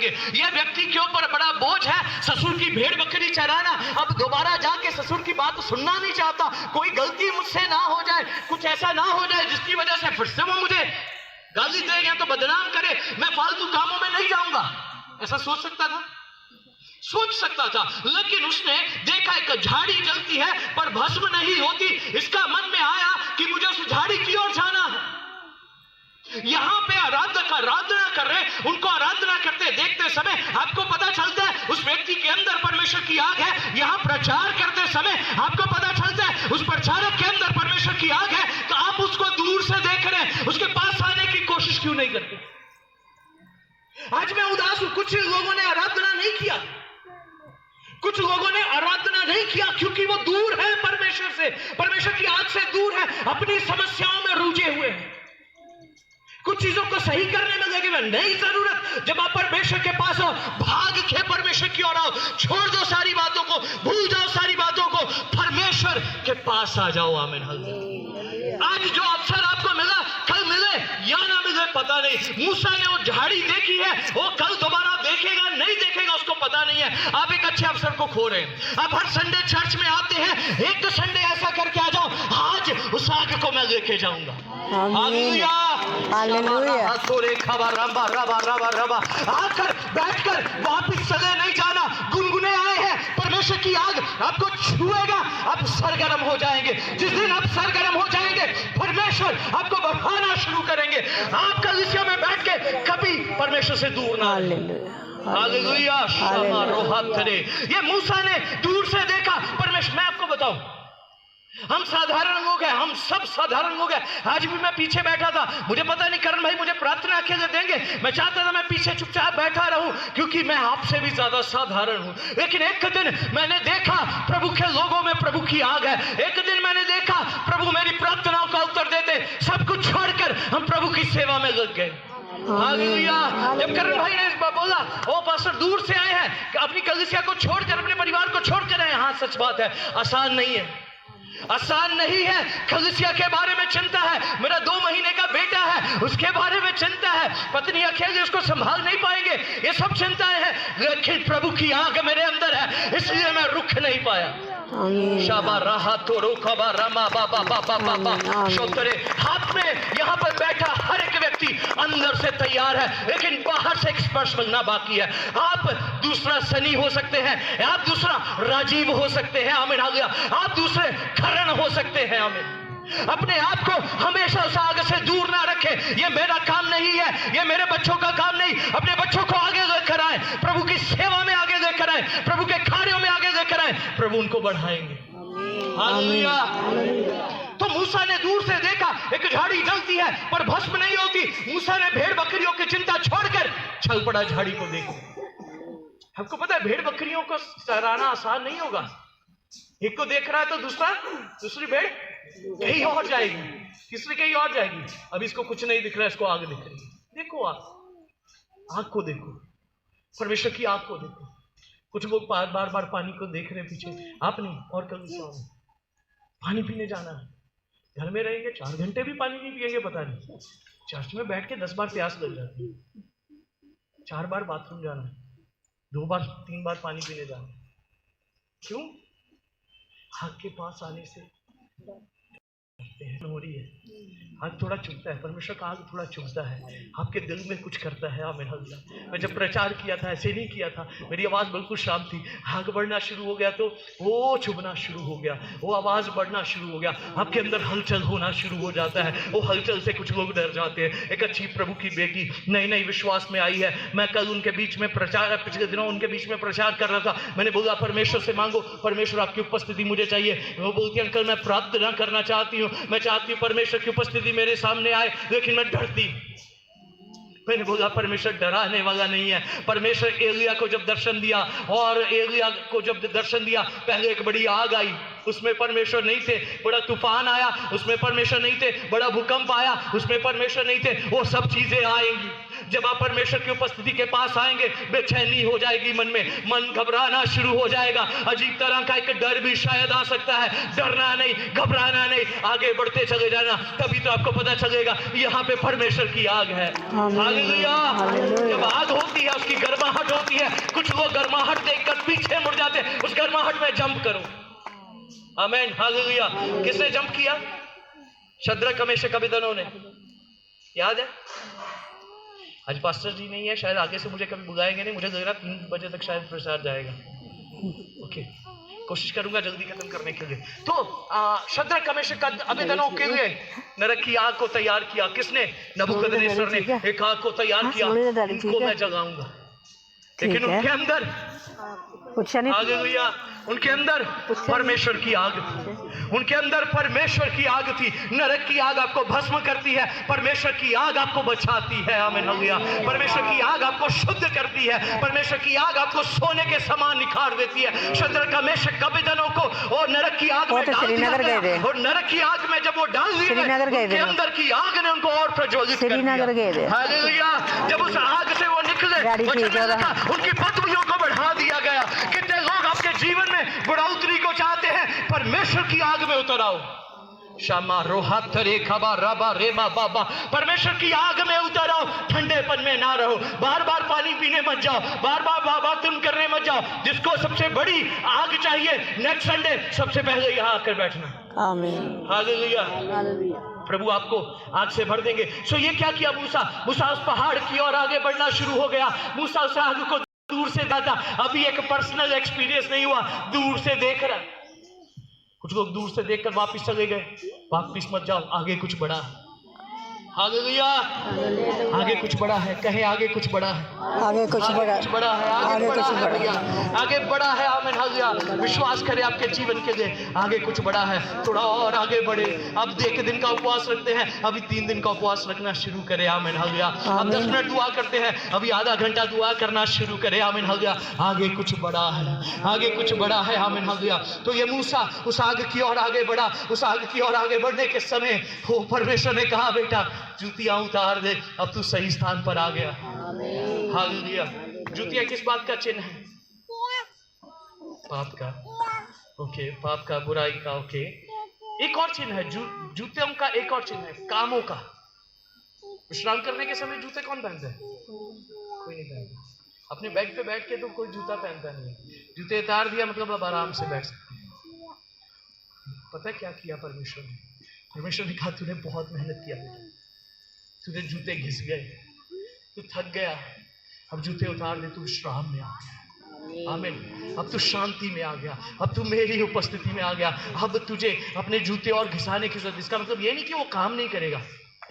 जाएंगे। यह व्यक्ति के ऊपर बड़ा बोझ है, ससुर की भेड़ बकरी चराना। अब दोबारा जाके ससुर की बात सुनना नहीं चाहता, कोई गलती मुझसे ना हो जाए, कुछ ऐसा ना हो जाए जिसकी वजह से फिर से वो मुझे गाली दे या तो बदनाम करे, मैं फालतू कामों में नहीं जाऊंगा। ऐसा सोच सकता था, सोच सकता था। लेकिन उसने देखा एक झाड़ी जलती है पर भस्म नहीं होती। इसका मन में आया कि मुझे उस झाड़ी की ओर जाना है। यहां पे आराधना कर रहे, उनको आराधना करते देखते समय आपको पता चलता है उस व्यक्ति के अंदर परमेश्वर की आग है। यहां प्रचार करते समय आपको पता चलता है उस प्रचारक के अंदर परमेश्वर की आग है, तो आप उसको दूर से देख रहे हैं, उसके पास आने की कोशिश क्यों नहीं करते? आज मैं उदास हूं। कुछ लोगों ने आराधना नहीं किया, कुछ लोगों ने आराधना नहीं किया क्योंकि वो दूर है परमेश्वर से, परमेश्वर की आग से दूर है, अपनी समस्याओं में रूझे हुए हैं। कुछ चीजों को सही करने में लगे हुए, नहीं जरूरत। जब आप परमेश्वर के पास हो, भाग के परमेश्वर की ओर आओ, छोड़ दो सारी बातों को, भूल जाओ सारी बातों को, परमेश्वर के पास आ जाओ। आमीन। आज जो अवसर आपको मिला, कल मिले या ना मिले पता नहीं। मूसा ने वो झाड़ी देखी है, वो कल दोबारा देखेगा नहीं देखेगा उसको पता नहीं है। आप एक अच्छे अवसर को खो रहे हैं। आप हर संडे चर्च में आते हैं, एक तो संडे ऐसा करके आ जाओ, आज उस आग को मैं लेके जाऊंगा। Hallelujah, hallelujah. आकर बैठकर वापिस चले नहीं जाना, गुनगुने आए हैं। परमेश्वर की आग आपको छुएगा, आप सरगर्म हो जाएंगे। जिस दिन आप सरगर्म हो जाएंगे, परमेश्वर आपको बढ़ाना शुरू करेंगे। आप कलीसिया में बैठ के कभी परमेश्वर से दूर ना। हालेलुया। ये मूसा ने दूर से देखा परमेश्वर। मैं आपको बताऊं, हम साधारण लोग हैं, हम सब साधारण लोग हैं। आज भी मैं पीछे बैठा था, मुझे पता नहीं करण भाई मुझे प्रार्थना अकेले देंगे, मैं चाहता था मैं पीछे चुपचाप बैठा रहूं क्योंकि मैं आपसे भी ज्यादा साधारण हूं। लेकिन एक दिन मैंने देखा प्रभु के लोगों में प्रभु की आग है। एक दिन मैंने देखा प्रभु मेरी प्रार्थनाओं का उत्तर देते, सब कुछ छोड़कर हम प्रभु की सेवा में लग गए। हालेलुया। जब करण भाई ने बोला ओ पास्टर दूर से आए हैं, अपनी कलीसिया को छोड़कर, अपने परिवार को छोड़कर आए, हाँ सच बात है, आसान नहीं है, आसान नहीं है। कलीसिया के बारे में चिंता है, मेरा 2 महीने का बेटा है उसके बारे में चिंता है, पत्नी अकेले उसको संभाल नहीं पाएंगे, ये सब चिंताएं हैं। लेकिन प्रभु की आग मेरे अंदर है, इसलिए मैं रुक नहीं पाया। शाबा रहा तो रोकबा रमा बाबा बाबा बाबा शोतरे। हाथ में यहाँ पर बैठा हर एक व्यक्ति अंदर से तैयार है, लेकिन बाहर से एक स्पर्श मिलना बाकी है। आप दूसरा सनी हो सकते हैं, आप दूसरा राजीव हो सकते हैं, आमीन, आप दूसरे करण हो सकते हैं, आमीन। अपने आप को हमेशा उस आग से दूर ना रखें। ये मेरा काम नहीं है, ये मेरे बच्चों का काम नहीं। अपने बच्चों को आगे लेकर आए, प्रभु की सेवा में आगे लेकर आए, प्रभु के कार्यों में आगे लेकर आए, प्रभु उनको बढ़ाएंगे। हालेलुया। तो मूसा ने दूर से देखा एक झाड़ी जलती है पर भस्म नहीं होती। मूसा ने भेड़ बकरियों की चिंता छोड़कर चल पड़ा झाड़ी को देखो। आपको पता है भेड़ बकरियों को चराना आसान नहीं होगा। एक को देख रहा है तो दूसरी भेड़ कहीं और जाएगी, तीसरी कहीं और जाएगी। अब इसको कुछ नहीं दिख रहा है, इसको आग दिख रही है। देखो आग को देखो, परमेश्वर की आग को देखो। कुछ लोग बार बार पानी को देख रहे हैं पीछे, आप नहीं। और कल पानी पीने जाना है, घर में रहेंगे 4 घंटे भी पानी नहीं पिएंगे पता नहीं। चर्च में बैठ के 10 बार प्यास लग जाती है, 4 बार बाथरूम जाना है, 2 बार 3 बार पानी पीने जाना। क्यों? आग के पास आने से हो रही है, आग थोड़ा चुभता है, परमेश्वर का आग थोड़ा चुभता है, आपके दिल में कुछ करता है। आमीन। मैं जब प्रचार किया था ऐसे नहीं किया था, मेरी आवाज़ बिल्कुल शांत थी। आग बढ़ना शुरू हो गया तो वो चुभना शुरू हो गया, वो आवाज़ बढ़ना शुरू हो गया, आपके अंदर हलचल होना शुरू हो जाता है। वो हलचल से कुछ लोग डर जाते हैं। एक अच्छी प्रभु की बेटी नई विश्वास में आई है, मैं कल उनके बीच में प्रचार, पिछले दिनों उनके बीच में प्रचार कर रहा था। मैंने बोला परमेश्वर से मांगो, परमेश्वर आपकी उपस्थिति मुझे चाहिए। वो बोलती अंकल मैं प्रार्थना करना चाहती हूँ, मैं चाहती हूँ परमेश्वर की उपस्थिति मेरे सामने आए, लेकिन मैं डरती। मैंने बोला परमेश्वर डराने वाला नहीं है। परमेश्वर एलिया को जब दर्शन दिया, और एलिया को जब दर्शन दिया, पहले एक बड़ी आग आई, उसमें परमेश्वर नहीं थे। बड़ा तूफान आया, उसमें परमेश्वर नहीं थे। बड़ा भूकंप आया, उसमें परमेश्वर नहीं थे। वो सब चीजें आएंगी, जब आप परमेश्वर की उपस्थिति के पास आएंगे, बेचैनी हो जाएगी मन में, मन घबराना शुरू हो जाएगा, अजीब तरह का एक डर भी शायद आ सकता है। डरना नहीं, घबराना नहीं, आगे बढ़ते चले जाना, तभी तो आपको पता चलेगा यहाँ पे परमेश्वर की आग है। हालेलुया। जब आग होती है उसकी गर्माहट होती है, कुछ लोग गर्माहट देखकर पीछे मुड़ जाते हैं, उस गर्माहट में जंप करो। आमीन, हालेलुया। किसने जंप किया? शद्रक मेशक अबेदनगो ने, याद है? आज पास्टर जी नहीं है, शायद आगे से मुझे कभी बुलाएंगे नहीं, मुझे लग रहा 3 बजे तक शायद प्रसाद जाएगा। ओके, कोशिश करूंगा जल्दी खत्म करने के लिए। तो शद्रक मेशक अबेदनगो के लिए नरक की आग को तैयार किया। किसने? नबूकदनेस्सर ने एक आग को तैयार किया, उनको मैं जगाऊंगा। लेकिन उनके अंदर, हालेलुया, उनके अंदर परमेश्वर की आग थी, उनके अंदर परमेश्वर की आग थी। नरक की आग आपको भस्म करती है, परमेश्वर की आग आपको बचाती है। आमीन, हालेलुया। परमेश्वर की आग आपको शुद्ध करती है, परमेश्वर की आग आपको सोने के समान निखार देती है। शद्रक मेशक अबेदनगो को और नरक की आग में डाल दिया गया, और नरक की आग में जब वो डाल दिए गए, उनके अंदर की आग ने उनको और प्रज्वलित कर दिया। हालेलुया। जब उस आग से वो निकले, उनकी पदवियों को बढ़ा दिया गया। कितने लोग आपके जीवन में बढ़ोतरी को चाहते हैं? परमेश्वर की आग में उतर आओ। शामा रोहा तरे खबा रबा रेमा बाबा, परमेश्वर की आग में उतर आओ। ठंडेपन में ना रहो, बार बार पानी पीने मत जाओ, बार बार बाबा तुम करने मत जाओ। जिसको सबसे बड़ी आग चाहिए, नेक्स्ट संडे सबसे पहले यहाँ आकर बैठना। आमीन, हालेलुया। प्रभु आपको आग से भर देंगे। सो ये क्या किया मूसा? मूसा उस पहाड़ की ओर आगे बढ़ना शुरू हो गया। मूसा उस आग को दूर से देखा। अभी एक पर्सनल एक्सपीरियंस नहीं हुआ, दूर से देख रहा। कुछ लोग दूर से देखकर वापस चले गए। वापस मत जाओ, आगे कुछ बड़ा है। हालेलुया। आगे कुछ बड़ा है, कहे आगे कुछ बड़ा है, आगे कुछ बड़ा है, आगे कुछ बड़ा है, आगे बड़ा है। आमीन, हालेलुया। विश्वास करें आपके जीवन के लिए, आगे कुछ बड़ा है। थोड़ा और आगे बढ़े। अब 1 दिन का उपवास रखते हैं, अभी 3 दिन का उपवास रखना शुरू करें। आमीन, हालेलुया। अब 10 मिनट दुआ करते हैं, अभी आधा घंटा दुआ करना शुरू करें। आमीन, हालेलुया। आगे कुछ बड़ा है, आगे कुछ बड़ा है। आमीन, हालेलुया। तो ये मूसा उस आग की ओर आगे बढ़ा। उस आग की ओर आगे बढ़ने के समय वो परमेश्वर ने कहा, बेटा जूतियां उतार दे, अब तू सही स्थान पर आ गया। हालेलुया। जूतियां किस बात का चिन्ह है? पाप का। ओके, पाप का, बुराई का। ओके, एक और चिन्ह है जूतियों का, एक और चिन्ह है कामों का। विश्राम करने के समय जूते कौन पहनता है? कोई नहीं पहनता। अपने बेड पे बैठ के तो कोई जूता पहनता नहीं है। जूते उतार दिया मतलब अब आराम से बैठ सकते हैं। पता क्या किया परमेश्वर ने? परमेश्वर ने कहा, तूने बहुत मेहनत किया बेटा, तुझे जूते घिस गए, तू थक गया, अब जूते उतार दे, तू विश्राम में आ गया। आमीन। अब तू शांति में आ गया, अब तू मेरी उपस्थिति में आ गया। अब तुझे अपने जूते और घिसाने की जरूरत। इसका मतलब ये नहीं कि वो काम नहीं करेगा,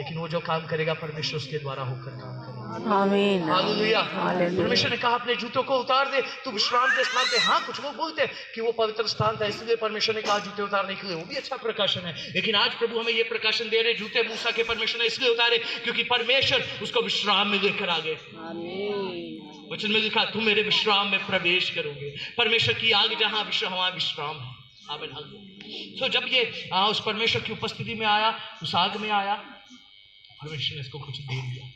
लेकिन वो जो काम करेगा परमेश्वर उसके द्वारा होकर काम करेगा। आमीन, हालेलुया। परमेश्वर ने कहा, अपने जूतों को उतार दे, तू विश्राम के स्थान पे। हाँ, कुछ लोग बोलते हैं कि वो पवित्र स्थान था इसलिए परमेश्वर ने कहा जूते उतारने के लिए, वो भी अच्छा प्रकाशन है। लेकिन आज प्रभु हमें ये प्रकाशन दे रहे, जूते मूसा के परमेश्वर ने इसलिए उतारे क्योंकि परमेश्वर उसको विश्राम में लेकर आ गए। वचन में लिखा, तुम मेरे विश्राम में प्रवेश करोगे। परमेश्वर की आग जहां वहां विश्राम है। आमीन, हालेलुया। तो जब ये उस परमेश्वर की उपस्थिति में आया, उस आग में आया, परमेश्वर ने इसको कुछ दे दिया।